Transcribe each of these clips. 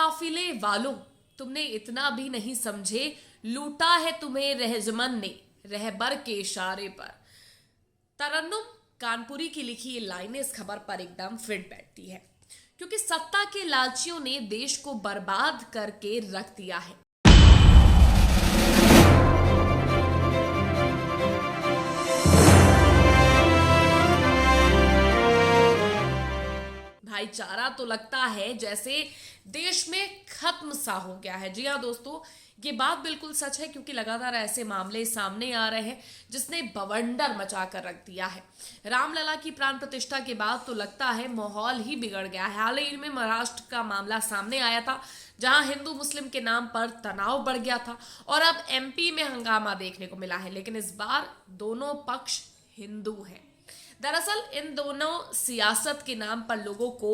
काफिले वालों, तुमने इतना भी नहीं समझे, लूटा है तुम्हें रहजमन ने रहबर के इशारे पर। तरन्नुम कानपुरी की लिखी ये लाइनें इस खबर पर एकदम फिट बैठती है, क्योंकि सत्ता के लालचियों ने देश को बर्बाद करके रख दिया है। भाईचारा तो लगता है जैसे देश में खत्म सा हो गया है। जी हाँ दोस्तों, ये बात बिल्कुल सच है, क्योंकि लगातार ऐसे मामले सामने आ रहे हैं जिसने बवंडर मचा कर रख दिया है। रामलला की प्राण प्रतिष्ठा के बाद तो लगता है माहौल ही बिगड़ गया है। हाल ही में महाराष्ट्र का मामला सामने आया था, जहां हिंदू मुस्लिम के नाम पर तनाव बढ़ गया था, और अब एमपी में हंगामा देखने को मिला है। लेकिन इस बार दोनों पक्ष हिंदू हैं। दरअसल इन दोनों सियासत के नाम पर लोगों को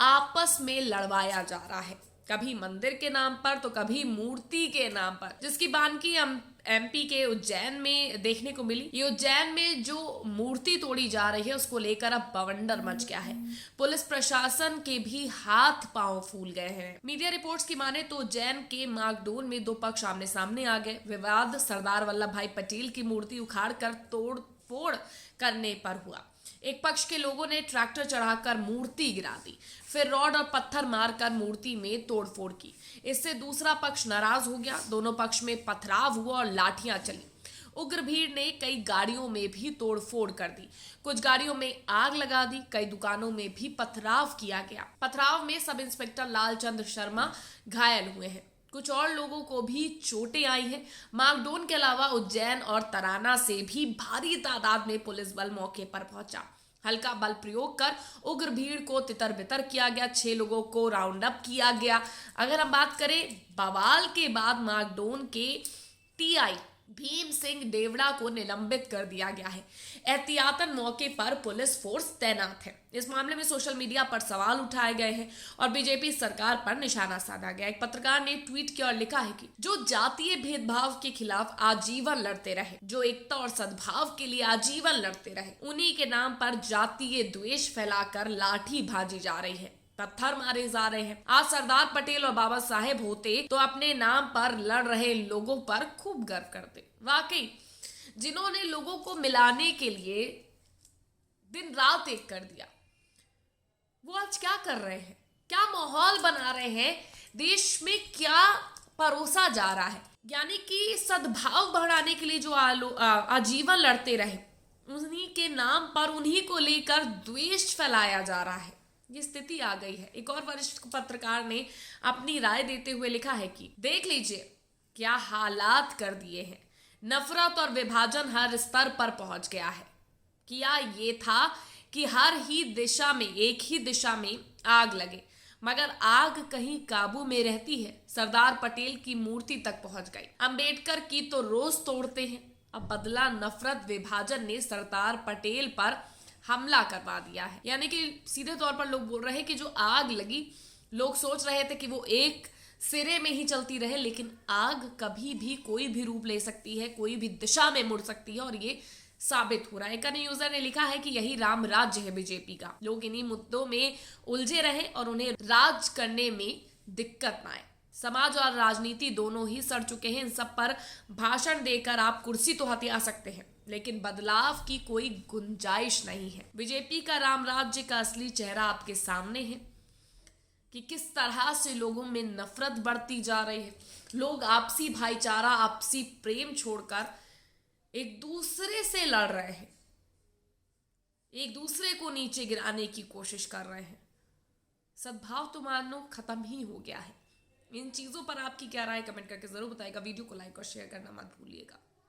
आपस में लड़वाया जा रहा है, कभी मंदिर के नाम पर तो कभी मूर्ति के नाम पर, जिसकी बानगी हम एमपी के उज्जैन में देखने को मिली। ये उज्जैन में जो मूर्ति तोड़ी जा रही है उसको लेकर अब बवंडर मच गया है। पुलिस प्रशासन के भी हाथ पांव फूल गए हैं। मीडिया रिपोर्ट्स की माने तो उज्जैन के माकडोन में दो पक्ष आमने सामने आ गए। विवाद सरदार वल्लभ भाई पटेल की मूर्ति उखाड़ कर तोड़ फोड़ करने पर हुआ। एक पक्ष के लोगों ने ट्रैक्टर चढ़ाकर मूर्ति गिरा दी, फिर रॉड और पत्थर मारकर मूर्ति में तोड़फोड़ की। इससे दूसरा पक्ष नाराज हो गया। दोनों पक्ष में पथराव हुआ और लाठियां चली। उग्र भीड़ ने कई गाड़ियों में भी तोड़फोड़ कर दी, कुछ गाड़ियों में आग लगा दी, कई दुकानों में भी पथराव किया गया। पथराव में सब इंस्पेक्टर लालचंद्र शर्मा घायल हुए हैं, कुछ और लोगों को भी चोटें आई हैं। माकडोन के अलावा उज्जैन और तराना से भी भारी तादाद में पुलिस बल मौके पर पहुंचा। हल्का बल प्रयोग कर उग्र भीड़ को तितर बितर किया गया। 6 लोगों को राउंड अप किया गया। अगर हम बात करें बवाल के बाद, माकडोन के टीआई भीम सिंह देवड़ा को निलंबित कर दिया गया है। एहतियातन मौके पर पुलिस फोर्स तैनात है। इस मामले में सोशल मीडिया पर सवाल उठाए गए हैं और बीजेपी सरकार पर निशाना साधा गया। एक पत्रकार ने ट्वीट किया और लिखा है कि जो जातीय भेदभाव के खिलाफ आजीवन लड़ते रहे, जो एकता और सद्भाव के लिए आजीवन लड़ते रहे, उन्हीं के नाम पर जातीय द्वेष फैलाकर लाठी भाजी जा रही है, पत्थर मारे जा रहे हैं। आज सरदार पटेल और बाबा साहेब होते तो अपने नाम पर लड़ रहे लोगों पर खूब गर्व करते। वाकई जिन्होंने लोगों को मिलाने के लिए दिन रात एक कर दिया, वो आज क्या कर रहे हैं, क्या माहौल बना रहे हैं, देश में क्या परोसा जा रहा है। यानी कि सद्भाव बढ़ाने के लिए जो आजीवन लड़ते रहे, उन्हीं के नाम पर उन्हीं को लेकर द्वेष फैलाया जा रहा है। ये स्थिति आ गई है। एक और वरिष्ठ पत्रकार ने अपनी राय देते हुए लिखा है कि देख लीजिए क्या हालात कर दिए हैं, नफरत और विभाजन हर स्तर पर पहुंच गया है। किया ये था कि हर ही दिशा में, एक ही दिशा में आग लगे, मगर आग कहीं काबू में रहती है। सरदार पटेल की मूर्ति तक पहुंच गई, अंबेडकर की तो रोज तोड़ते हैं। अब बदला नफरत विभाजन ने सरदार पटेल पर हमला करवा दिया है। यानी कि सीधे तौर पर लोग बोल रहे हैं कि जो आग लगी, लोग सोच रहे थे कि वो एक सिरे में ही चलती रहे, लेकिन आग कभी भी कोई भी रूप ले सकती है, कोई भी दिशा में मुड़ सकती है, और ये साबित हो रहा है। एक अन्य यूजर ने लिखा है कि यही राम राज्य है बीजेपी का। लोग इन्हीं मुद्दों में उलझे रहे और उन्हें राज करने में दिक्कत ना आए। समाज और राजनीति दोनों ही सड़ चुके हैं। इन सब पर भाषण देकर आप कुर्सी तो हथिया सकते हैं, लेकिन बदलाव की कोई गुंजाइश नहीं है। बीजेपी का राम राज्य का असली चेहरा आपके सामने है कि किस तरह से लोगों में नफरत बढ़ती जा रही है। लोग आपसी भाईचारा, आपसी प्रेम छोड़कर एक दूसरे से लड़ रहे हैं, एक दूसरे को नीचे गिराने की कोशिश कर रहे हैं। सद्भाव तो मानो खत्म ही हो गया है। इन चीजों पर आपकी क्या राय, कमेंट करके जरूर बताइएगा। वीडियो को लाइक और शेयर करना मत भूलिएगा।